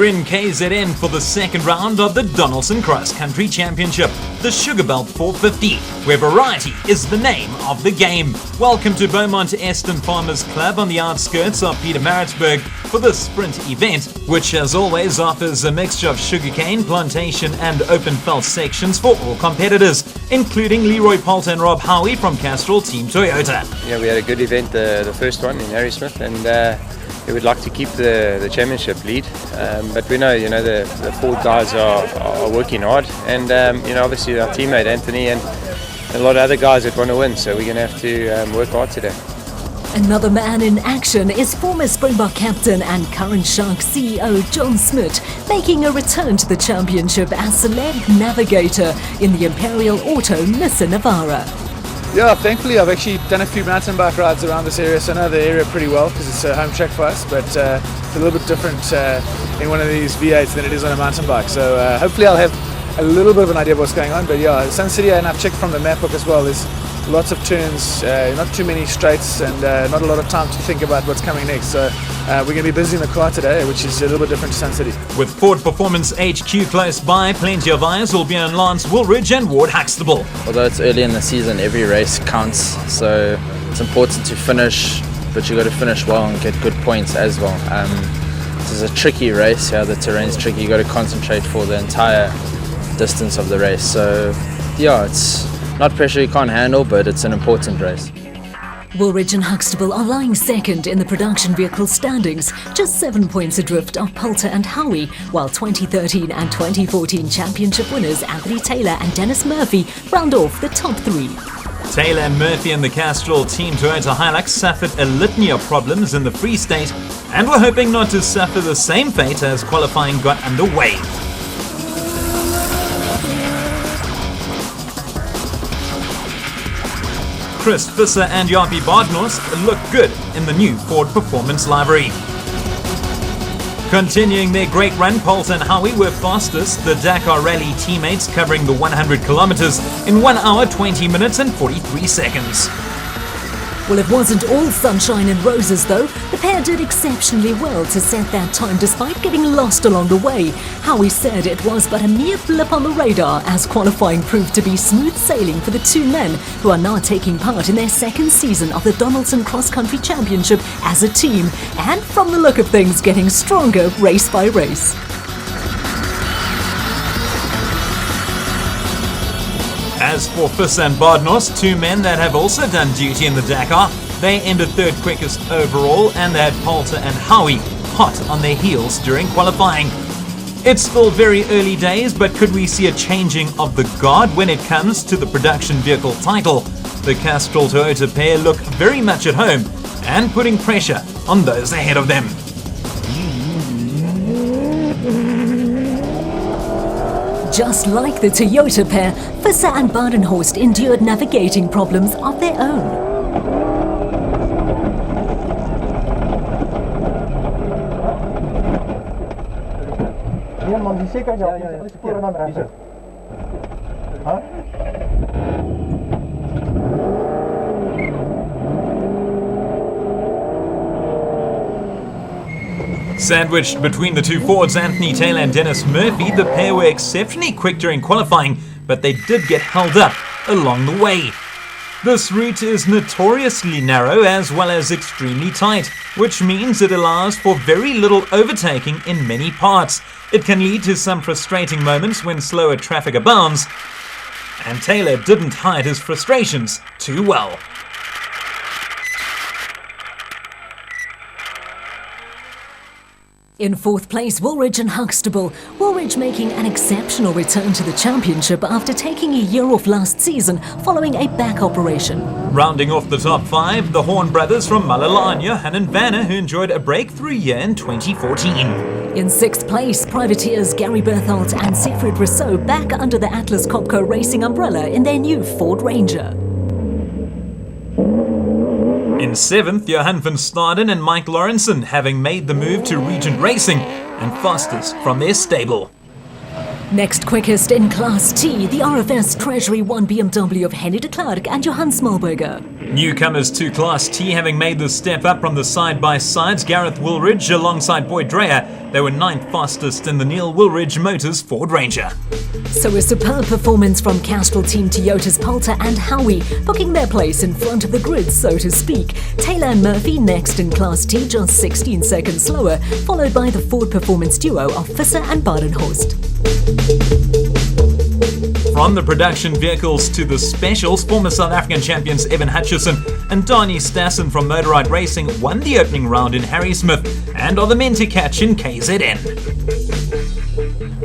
We're in KZN for the second round of the Donaldson Cross Country Championship, the Sugarbelt 450, where variety is the name of the game. Welcome to Beaumont Eston Farmers Club on the outskirts of Pietermaritzburg for the sprint event, which as always offers a mixture of sugarcane, plantation and open felt sections for all competitors, including Leroy Poulter and Rob Howie from Castrol Team Toyota. Yeah, we had a good event, the first one in Harrismith, and we would like to keep the championship lead, but we know, the Ford guys are working hard, and obviously our teammate Anthony and a lot of other guys that want to win, so we're going to have to work hard today. Another man in action is former Springbok captain and current Shark CEO John Smit, making a return to the championship as select navigator in the Imperial Auto Nissa Navara. Yeah, thankfully I've actually done a few mountain bike rides around this area, so I know the area pretty well because it's a home track for us, but it's a little bit different in one of these V8s than it is on a mountain bike. So hopefully I'll have a little bit of an idea of what's going on. But yeah, Sun City, and I've checked from the map book as well, there's lots of turns, not too many straights, and not a lot of time to think about what's coming next. So we're going to be busy in the car today, which is a little bit different to Sun City. With Ford Performance HQ close by, plenty of eyes will be on Lance Woolridge and Ward Huxtable. Although it's early in the season, every race counts, so it's important to finish, but you got to finish well and get good points as well. This is a tricky race, the terrain's tricky, you got to concentrate for the entire distance of the race. So yeah, it's not pressure you can't handle, but it's an important race. Woolridge and Huxtable are lying second in the production vehicle standings, just 7 points adrift of Poulter and Howie, while 2013 and 2014 championship winners Anthony Taylor and Dennis Murphy round off the top three. Taylor and Murphy and the Castrol Team Toyota Hilux suffered a litany of problems in the Free State and were hoping not to suffer the same fate as qualifying got underway. Chris Visser and Jaapie Badenhorst look good in the new Ford Performance livery. Continuing their great run, Poulter and Howie were fastest, the Dakar Rally teammates covering the 100 kilometers in 1 hour, 20 minutes and 43 seconds. Well, it wasn't all sunshine and roses though. The pair did exceptionally well to set that time despite getting lost along the way. Howie said it was but a mere blip on the radar as qualifying proved to be smooth sailing for the two men who are now taking part in their second season of the Donaldson Cross Country Championship as a team, and from the look of things getting stronger race by race. As for Visser and Badenhorst, two men that have also done duty in the Dakar, they ended third quickest overall, and they had Poulter and Howie hot on their heels during qualifying. It's still very early days, but could we see a changing of the guard when it comes to the production vehicle title? The Castrol Toyota pair look very much at home and putting pressure on those ahead of them. Just like the Toyota pair, Visser and Badenhorst endured navigating problems of their own. Sandwiched between the two Fords, Anthony Taylor and Dennis Murphy, the pair were exceptionally quick during qualifying, but they did get held up along the way. This route is notoriously narrow as well as extremely tight, which means it allows for very little overtaking in many parts. It can lead to some frustrating moments when slower traffic abounds, and Taylor didn't hide his frustrations too well. In fourth place, Woolridge and Huxtable. Woolridge making an exceptional return to the championship after taking a year off last season following a back operation. Rounding off the top five, the Horn brothers from Malala, Johan and Vanna, who enjoyed a breakthrough year in 2014. In sixth place, privateers Gary Berthold and Siegfried Rousseau back under the Atlas Copco Racing umbrella in their new Ford Ranger. In seventh, Johan van Staden and Mike Lawrenson, having made the move to Regent Racing and fastest from their stable. Next quickest in Class T, the RFS Treasury 1 BMW of Henny de Klerk and Johan Smallberger. Newcomers to Class T having made the step up from the side-by-sides, Gareth Woolridge alongside Boyd Dreyer. They were 9th fastest in the Neil Woolridge Motors Ford Ranger. So a superb performance from Castrol Team Toyota's Poulter and Howie, booking their place in front of the grid, so to speak. Taylor and Murphy next in Class T, just 16 seconds slower, followed by the Ford Performance duo of Visser and Badenhorst. From the production vehicles to the specials, former South African champions Evan Hutchison and Donnie Stassen from Motorride Racing won the opening round in Harry Smith and are the men to catch in KZN.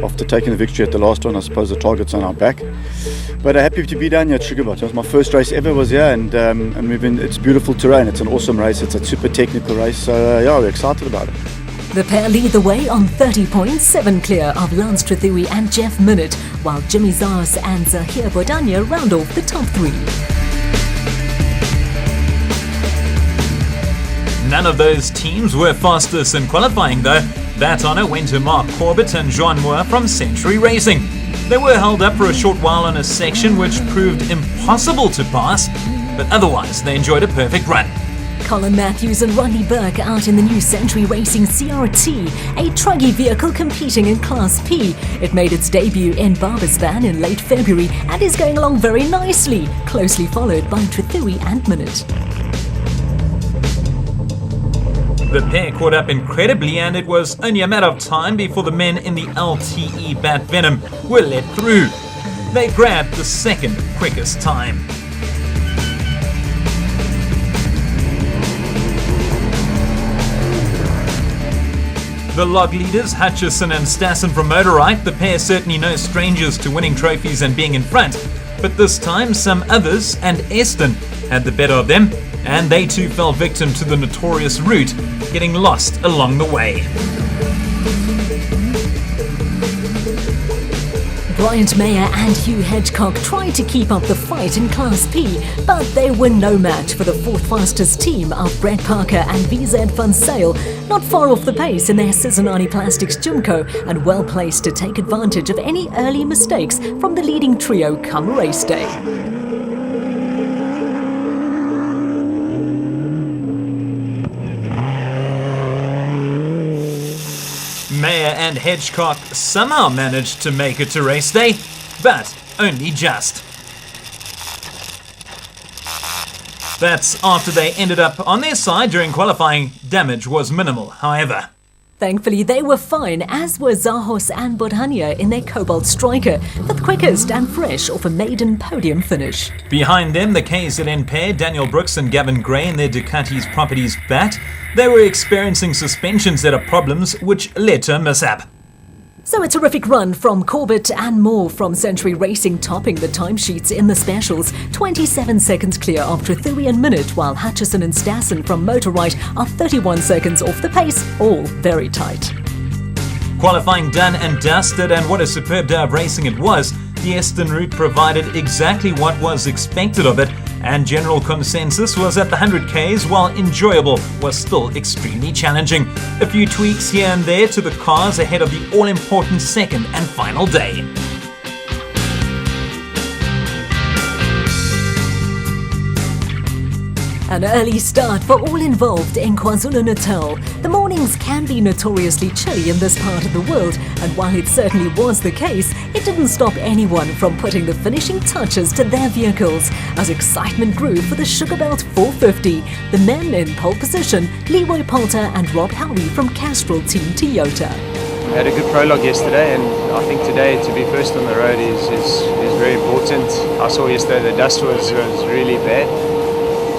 After taking the victory at the last one, I suppose the target's on our back. But happy to be down here at Sugarbelt. It was my first race ever was here, and it's beautiful terrain. It's an awesome race. It's a super technical race. So we're excited about it. The pair lead the way on 30 points, 7 clear of Lance Trethui and Jeff Minute, while Jimmy Zars and Zahir Bodania round off the top 3. None of those teams were fastest in qualifying though. That honour went to Mark Corbett and Jean Moore from Century Racing. They were held up for a short while on a section which proved impossible to pass, but otherwise they enjoyed a perfect run. Colin Matthews and Rodney Burke out in the new Century Racing CRT, a truggy vehicle competing in Class P. It made its debut in Barbaspan in late February and is going along very nicely, closely followed by Trethui and Minute. The pair caught up incredibly, and it was only a matter of time before the men in the LTE Bat Venom were let through. They grabbed the second quickest time. The log leaders, Hutchison and Stassen from Motorride, the pair certainly no strangers to winning trophies and being in front, but this time some others and Eston had the better of them, and they too fell victim to the notorious route, getting lost along the way. Bryant Mayer and Hugh Hedgecock tried to keep up the fight in Class P, but they were no match for the 4th fastest team of Brett Parker and VZ Van Sale, not far off the pace in their Cincinnati Plastics Jimco and well placed to take advantage of any early mistakes from the leading trio come race day. Mayer and Hedgecock somehow managed to make it to race day, but only just. That's after they ended up on their side during qualifying. Damage was minimal, however. Thankfully, they were fine, as were Zahos and Bodhania in their Cobalt Striker, the quickest and fresh off a maiden podium finish. Behind them, the KZN pair, Daniel Brooks and Gavin Gray in their Ducati's Properties Bat. They were experiencing suspension setup problems, which led to a mishap. So a terrific run from Corbett and Moore from Century Racing, topping the timesheets in the specials, 27 seconds clear of Trethui and Minute, while Hutchison and Stassen from Motorride are 31 seconds off the pace, all very tight. Qualifying done and dusted, and what a superb day of racing it was. The Eston route provided exactly what was expected of it, and general consensus was that the 100 Ks, while enjoyable, was still extremely challenging. A few tweaks here and there to the cars ahead of the all-important second and final day. An early start for all involved in KwaZulu-Natal. The mornings can be notoriously chilly in this part of the world, and while it certainly was the case, it didn't stop anyone from putting the finishing touches to their vehicles as excitement grew for the Sugarbelt 450. The men in pole position, Leroy Poulter and Rob Howie from Castrol Team Toyota. We had a good prologue yesterday, and I think today to be first on the road is very important. I saw yesterday the dust was really bad.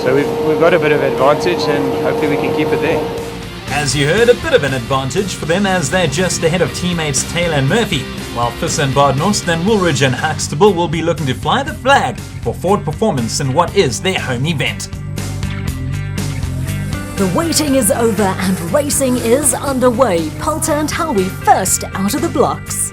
So we've got a bit of advantage, and hopefully we can keep it there. As you heard, a bit of an advantage for them as they're just ahead of teammates Taylor and Murphy, while Fiss and Badenhorst and Woolridge and Huxtable will be looking to fly the flag for Ford Performance in what is their home event. The waiting is over and racing is underway. Poulter and Howie first out of the blocks.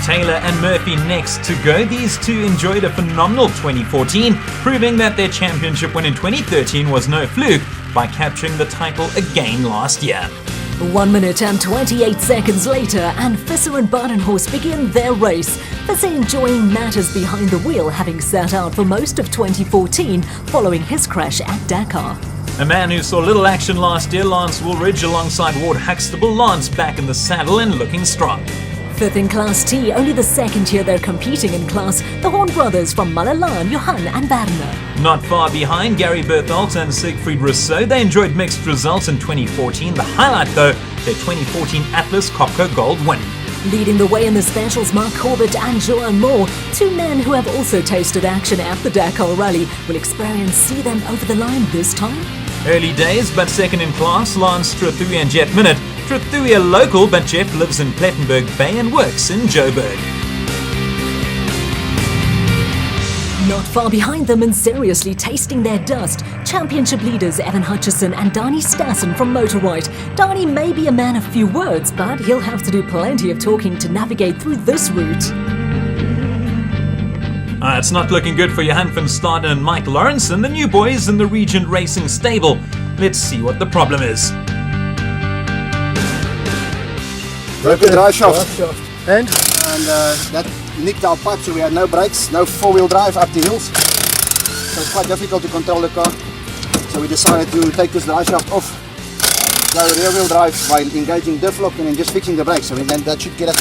Taylor and Murphy next to go. These two enjoyed a phenomenal 2014, proving that their championship win in 2013 was no fluke by capturing the title again last year. 1 minute and 28 seconds later, and Visser and Badenhorst begin their race. Visser enjoying matters behind the wheel, having sat out for most of 2014 following his crash at Dakar. A man who saw little action last year, Lance Woolridge alongside Ward Huxtable. Lance back in the saddle and looking strong. Fifth in Class T, only the second year they're competing in class, the Horn brothers from Malalaan, Johan and Werner. Not far behind, Gary Bertholdt and Siegfried Rousseau. They enjoyed mixed results in 2014. The highlight, though, their 2014 Atlas Copco Gold win. Leading the way in the specials, Mark Corbett and Joan Moore, two men who have also tasted action at the Dakar Rally. Will experience see them over the line this time? Early days, but second in class, Lance Strathui and Jeff Minute. Strathui a local, but Jeff lives in Plettenberg Bay and works in Joburg. Not far behind them and seriously tasting their dust, championship leaders Evan Hutchison and Dani Stassen from Motorwhite. Dani may be a man of few words, but he'll have to do plenty of talking to navigate through this route. It's not looking good for Johan van Staden and Mike Lawrenson, the new boys in the Regent Racing stable. Let's see what the problem is. Broken drive shaft. And that nicked our pipe, so we had no brakes, no four-wheel drive up the hills. So it's quite difficult to control the car. So we decided to take this drive shaft off, go rear-wheel drive while engaging diff lock and then just fixing the brakes. So then that should get us.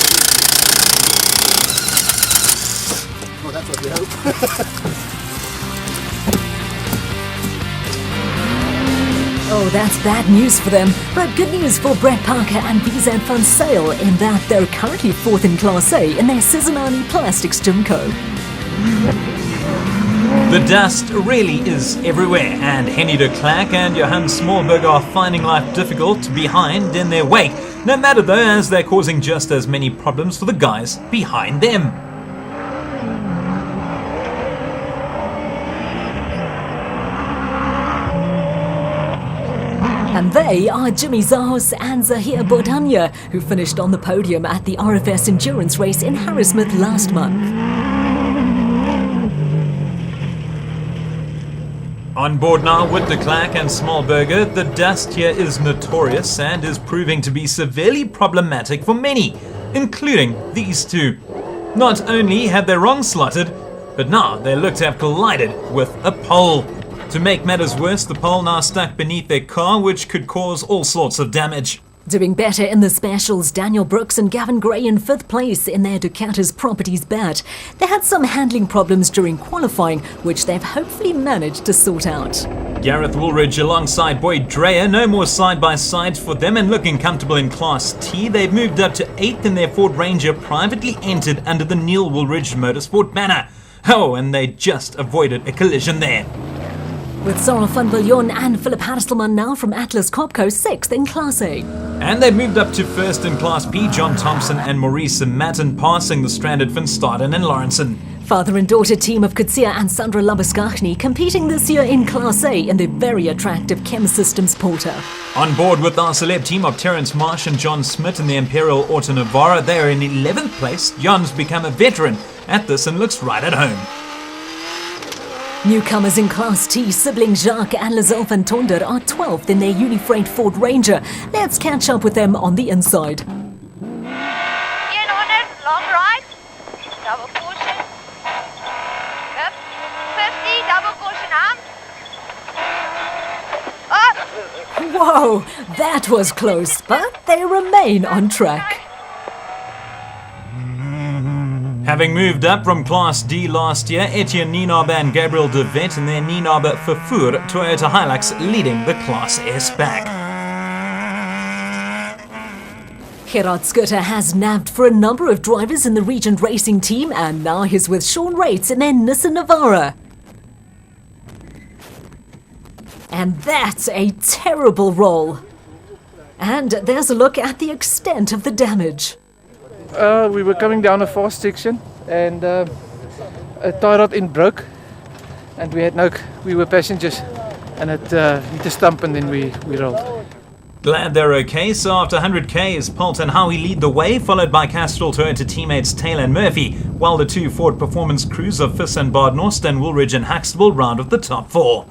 Well, that's what we hope. Oh, that's bad news for them, but good news for Brett Parker and VZ Van Sale in that they're currently fourth in Class A in their Sizanani Plastics Gymco. The dust really is everywhere, and Henny de Klerk and Johan Smallberg are finding life difficult behind in their wake, no matter though as they're causing just as many problems for the guys behind them. And they are Jimmy Zahos and Zahir Bordanya, who finished on the podium at the RFS endurance race in Harrismith last month. On board now with de Klerk and Smallberger, the dust here is notorious and is proving to be severely problematic for many, including these two. Not only have they wrong slotted, but now they look to have collided with a pole. To make matters worse, the pole now stuck beneath their car, which could cause all sorts of damage. Doing better in the specials, Daniel Brooks and Gavin Gray in fifth place in their Ducatis Properties bat. They had some handling problems during qualifying, which they've hopefully managed to sort out. Gareth Woolridge alongside Boyd Dreyer, no more side-by-sides for them and looking comfortable in Class T. They've moved up to 8th in their Ford Ranger, privately entered under the Neil Woolridge Motorsport banner. Oh, and they just avoided a collision there. With Sarah van Biljon and Philip Hasselman now from Atlas Copco 6th in Class A. And they've moved up to 1st in Class B, John Thompson and Maurice Matten passing the stranded Van Staden and Lawrenson. Father and daughter team of Kutsia and Sandra Labuskachny competing this year in Class A in the very attractive Chem Systems Porter. On board with our celeb team of Terence Marsh and John Smith in the Imperial Auto Navarra, they are in 11th place. John's become a veteran at this and looks right at home. Newcomers in Class T, siblings Jacques and Lizelle van Tonder are 12th in their Unifreight Ford Ranger. Let's catch up with them on the inside. 100, long right, double caution, yep, 50, double caution arm, up, Whoa, that was close, but they remain on track. Having moved up from Class D last year, Etienne Nienaber and Gabriel De Wet in their Nienaber Vervoer Toyota Hilux leading the Class S pack. Gerard Skutter has nabbed for a number of drivers in the Regent Racing team, and now he's with Sean Rates in their Nissan Navara. And that's a terrible roll. And there's a look at the extent of the damage. We were coming down a fast section and a tie rod end broke, and we were passengers, and it hit a stump and then we rolled. Glad they're okay, so after 100 Ks, Polt and Howie lead the way, followed by Castrol Toyota teammates Taylor and Murphy, while the two Ford Performance crews of Fiss and Badenhorst and Woolridge and Huxtable round of the top four.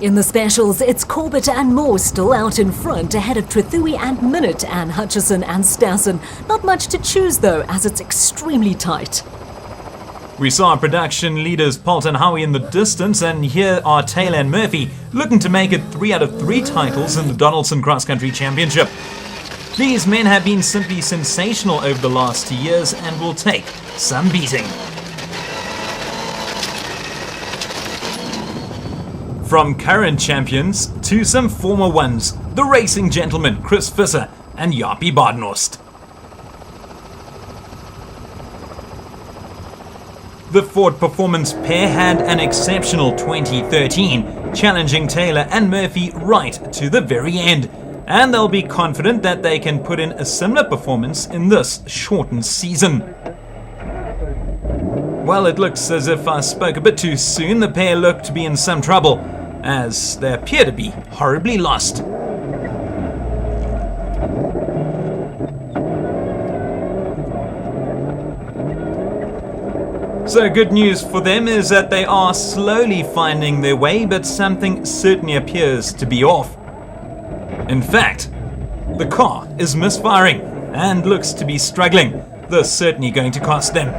In the specials, it's Corbett and Moore still out in front, ahead of Trithui and Minute and Hutchison and Stassen. Not much to choose though, as it's extremely tight. We saw production leaders Palt and Howie in the distance, and here are Taylor and Murphy looking to make it 3 out of 3 titles in the Donaldson Cross Country Championship. These men have been simply sensational over the last 2 years and will take some beating. From current champions to some former ones, the racing gentlemen Chris Visser and Jaapie Badenhorst. The Ford Performance pair had an exceptional 2013, challenging Taylor and Murphy right to the very end, and they'll be confident that they can put in a similar performance in this shortened season. Well, it looks as if I spoke a bit too soon. The pair look to be in some trouble, as they appear to be horribly lost. So good news for them is that they are slowly finding their way, but something certainly appears to be off. In fact, the car is misfiring and looks to be struggling. This certainly going to cost them.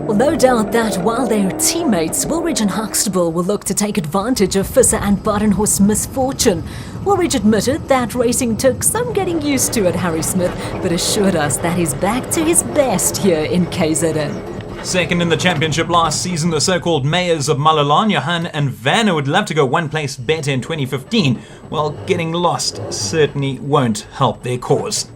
Well, no doubt that while their teammates, Woolridge and Huxtable, will look to take advantage of Visser and Badenhorst's misfortune. Woolridge admitted that racing took some getting used to at Harry Smith, but assured us that he's back to his best here in KZN. Second in the championship last season, the so-called mayors of Malalan, Johan and Vanna, would love to go one place better in 2015. Well, getting lost certainly won't help their cause.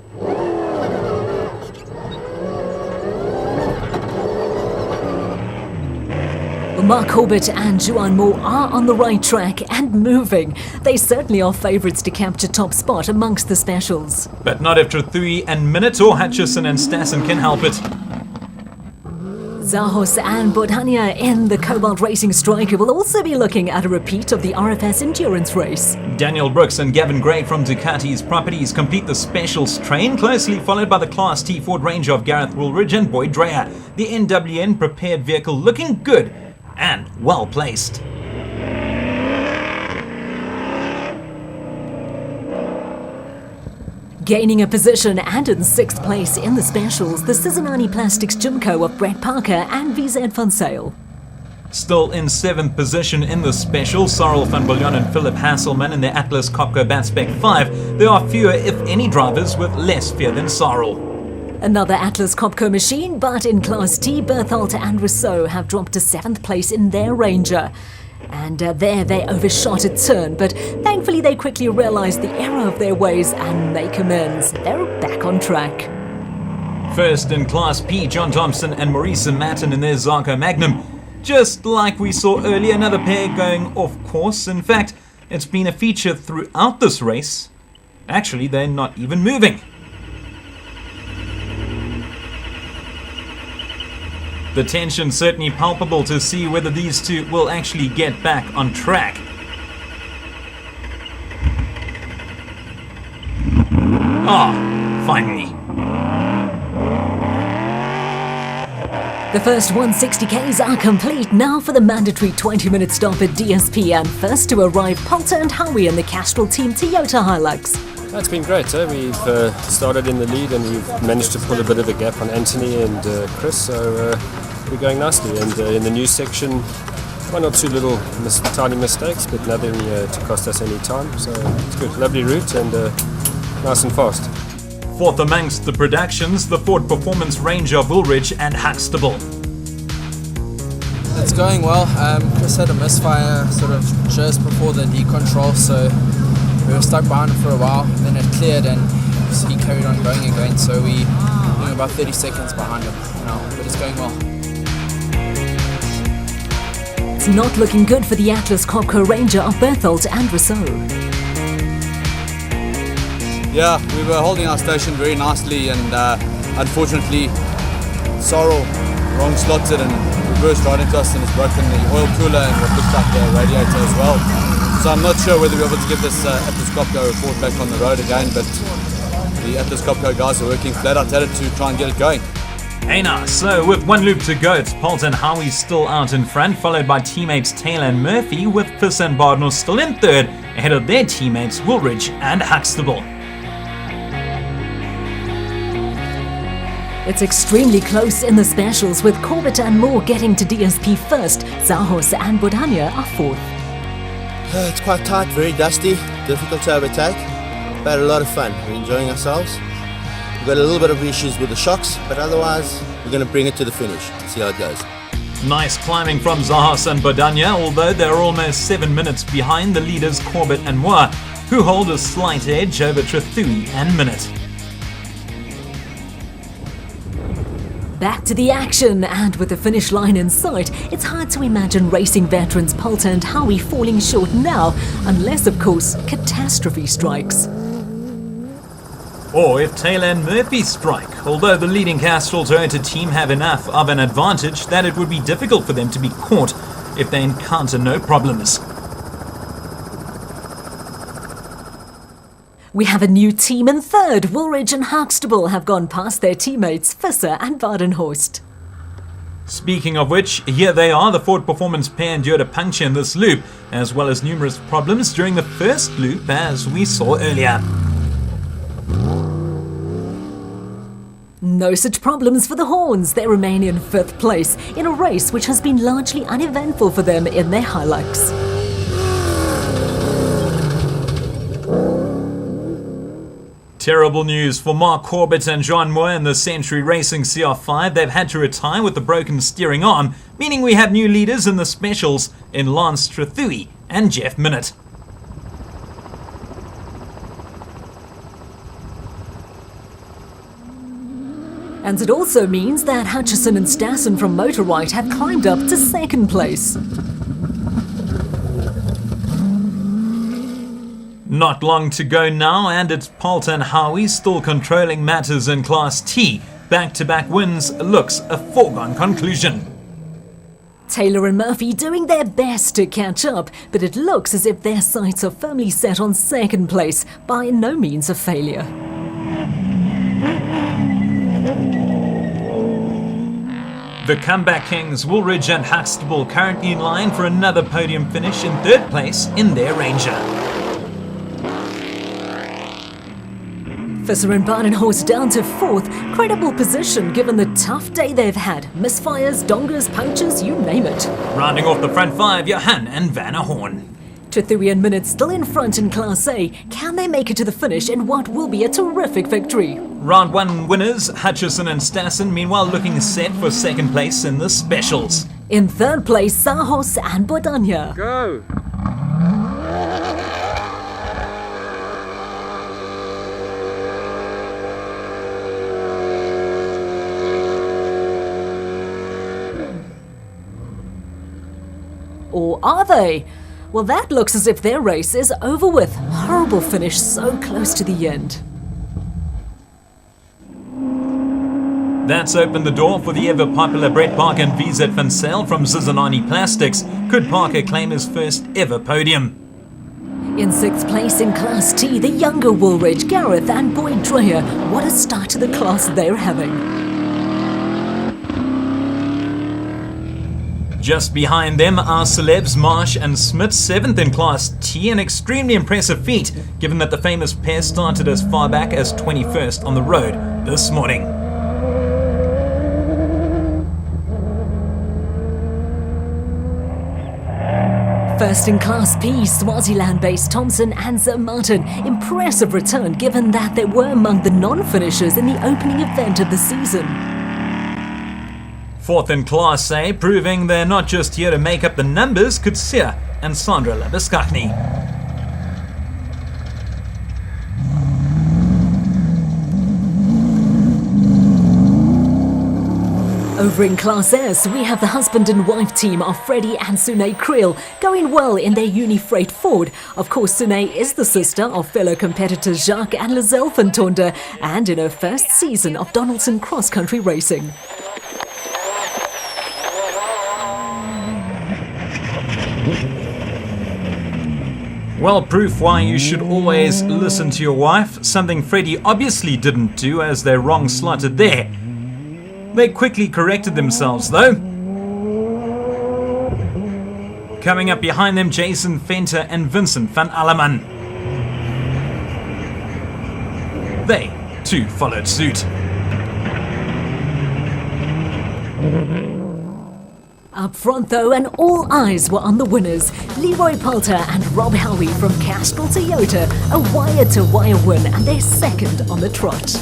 Mark Corbett and Juan Moore are on the right track and moving. They certainly are favourites to capture top spot amongst the specials. But not if Trithui and Minute or Hutchison and Stassen can help it. Zahos and Bodhania in the Cobalt Racing Striker will also be looking at a repeat of the RFS endurance race. Daniel Brooks and Gavin Gray from Ducati's Properties complete the specials train, closely followed by the Class T Ford Ranger of Gareth Woolridge and Boyd Dreyer. The NWN prepared vehicle looking good and well placed. Gaining a position and in 6th place in the specials, the Cincinnati Plastics Gymco of Brett Parker and VZ van Sale. Still in 7th position in the special, Cyril van Biljon and Philip Hasselman in their Atlas Copco Batspec 5. There are fewer, if any, drivers with less fear than Cyril. Another Atlas Copco machine, but in Class T, Berthold and Rousseau have dropped to 7th place in their Ranger. And there they overshot a turn, but thankfully they quickly realised the error of their ways and make amends. They're back on track. First in Class P, John Thompson and Maurice Matten in their Zarko Magnum. Just like we saw earlier, another pair going off course. In fact, it's been a feature throughout this race. Actually, they're not even moving. The tension certainly palpable to see whether these two will actually get back on track. Finally. The first 160Ks are complete now for the mandatory 20-minute stop at DSP, and first to arrive, Poulter and Howie in the Castrol Team Toyota Hilux. That's been great. We've started in the lead and we've managed to pull a bit of a gap on Anthony and Chris, so we're going nicely. And in the new section, one or two little tiny mistakes, but nothing to cost us any time. So it's good. Lovely route and nice and fast. Fourth amongst the productions, the Ford Performance Ranger of Woolridge and Huxtable. It's going well. Chris had a misfire sort of just before the decontrol, so we were stuck behind him for a while. Then it cleared and he carried on going and going. So we were about 30 seconds behind him now, but it's going well. It's not looking good for the Atlas Copco Ranger of Berthold and Rousseau. Yeah, we were holding our station very nicely, and unfortunately Sorrel wrong slotted and reversed right into us, and it's broken the oil cooler and what looks like the radiator as well. So I'm not sure whether we're able to get this Atlas Copco Ford back on the road again, but the Atlas Copco guys are working flat out at it to try and get it going. Hey now, so with one loop to go, it's Polt and Howie still out in front, followed by teammates Taylor and Murphy, with Visser and Bardner still in third, ahead of their teammates Woolridge and Huxtable. It's extremely close in the specials, with Corbett and Moore getting to DSP first. Zahos and Bodania are fourth. It's quite tight, very dusty, difficult to overtake, but a lot of fun. We're enjoying ourselves. We've got a little bit of issues with the shocks, but otherwise we're going to bring it to the finish. See how it goes. Nice climbing from Zahos and Bodania, although they're almost 7 minutes behind the leaders Corbett and Moore, who hold a slight edge over Trithui and Minute. Back to the action, and with the finish line in sight, it's hard to imagine racing veterans Poulter and Howie falling short now, unless, of course, catastrophe strikes. Or if Taylor and Murphy strike, although the leading Castrol Toyota team have enough of an advantage that it would be difficult for them to be caught if they encounter no problems. We have a new team in third. Woolridge and Huxtable have gone past their teammates Visser and Badenhorst. Speaking of which, here they are. The Ford Performance pair endured a puncture in this loop, as well as numerous problems during the first loop, as we saw earlier. No such problems for the Horns. They remain in fifth place in a race which has been largely uneventful for them in their Hilux. Terrible news for Mark Corbett and John Moore in the Century Racing CR5. They've had to retire with a broken steering arm, meaning we have new leaders in the specials in Lance Trithui and Jeff Minute. And it also means that Hutchison and Stassen from Motorride have climbed up to second place. Not long to go now, and it's Polt and Howie still controlling matters in Class T. Back-to-back wins looks a foregone conclusion. Taylor and Murphy doing their best to catch up, but it looks as if their sights are firmly set on second place, by no means a failure. The comeback kings Woolridge and Huxtable currently in line for another podium finish in third place in their Ranger. Visser and Badenhorst down to fourth. Credible position given the tough day they've had. Misfires, dongers, punctures, you name it. Rounding off the front five, Johan and Vanna Horn. Trithui and Minute still in front in Class A. Can they make it to the finish in what will be a terrific victory? Round one winners, Hutchison and Stassen, meanwhile looking set for second place in the specials. In third place, Zahos and Bodania. Go! Or are they? Well, that looks as if their race is over with. Horrible finish so close to the end. That's opened the door for the ever-popular Brett Parker and VZ Van Zyl from Zizanani Plastics. Could Parker claim his first ever podium? In sixth place in Class T, the younger Woolridge, Gareth and Boyd Dreyer. What a start to the class they're having. Just behind them are celebs Marsh and Smith, 7th in Class T, an extremely impressive feat given that the famous pair started as far back as 21st on the road this morning. First in Class P, Swaziland-based Thompson and Sir Martin. Impressive return given that they were among the non-finishers in the opening event of the season. Fourth in Class A, proving they're not just here to make up the numbers, Kutsia and Sandra Labiskachny. Over in Class S, we have the husband and wife team of Freddie and Sune Creel going well in their Unifreight Ford. Of course, Sune is the sister of fellow competitors Jacques and Lizelle van Tonder, and in her first season of Donaldson Cross Country Racing. Well, proof why you should always listen to your wife, something Freddie obviously didn't do as they're wrong slotted there. They quickly corrected themselves though. Coming up behind them, Jason Venter and Vincent van Alleman. They too followed suit. Up front though, and all eyes were on the winners. Leroy Poulter and Rob Helwey from Castrol Toyota, a wire-to-wire win and their second on the trot.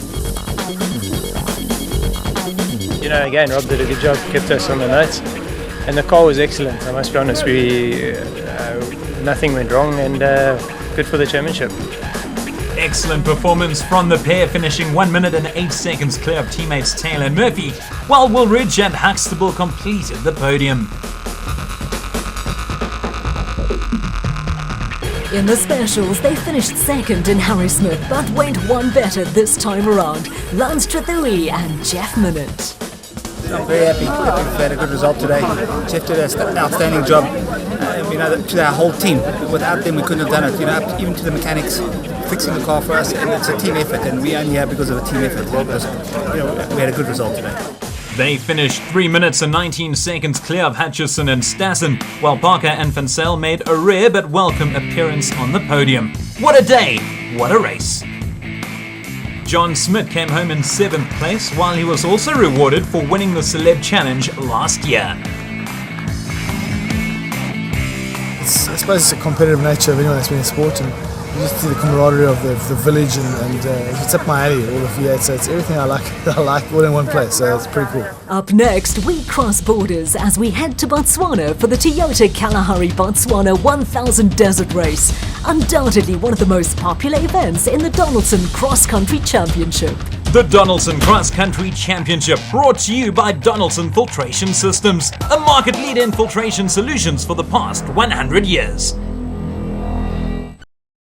You know, again, Rob did a good job, kept us on the notes, and the car was excellent. I must be honest, nothing went wrong, and good for the championship. Excellent performance from the pair, finishing 1 minute and 8 seconds clear of teammates Taylor and Murphy, while Woolridge and Huxtable completed the podium. In the specials, they finished second in Harry Smith, but went one better this time around. Lance Trathui and Jeff Minott. I'm very happy that we've had a good result today. Jeff did an outstanding job, to our whole team. Without them, we couldn't have done it. Even to the mechanics, fixing the car for us, and it's a team effort, and we only have because of a team effort. We had a good result today. They finished 3 minutes and 19 seconds clear of Hutchison and Stassen, while Parker and Van Zyl made a rare but welcome appearance on the podium. What a day! What a race! John Smith came home in 7th place, while he was also rewarded for winning the Celeb Challenge last year. I suppose it's a competitive nature of anyone that's been in sport, and you just see the camaraderie of the village, and it's up my alley, all of V8, so it's everything I like all in one place, so it's pretty cool. Up next, we cross borders as we head to Botswana for the Toyota Kalahari Botswana 1000 Desert Race, undoubtedly one of the most popular events in the Donaldson Cross Country Championship. The Donaldson Cross Country Championship, brought to you by Donaldson Filtration Systems, a market leader in filtration solutions for the past 100 years.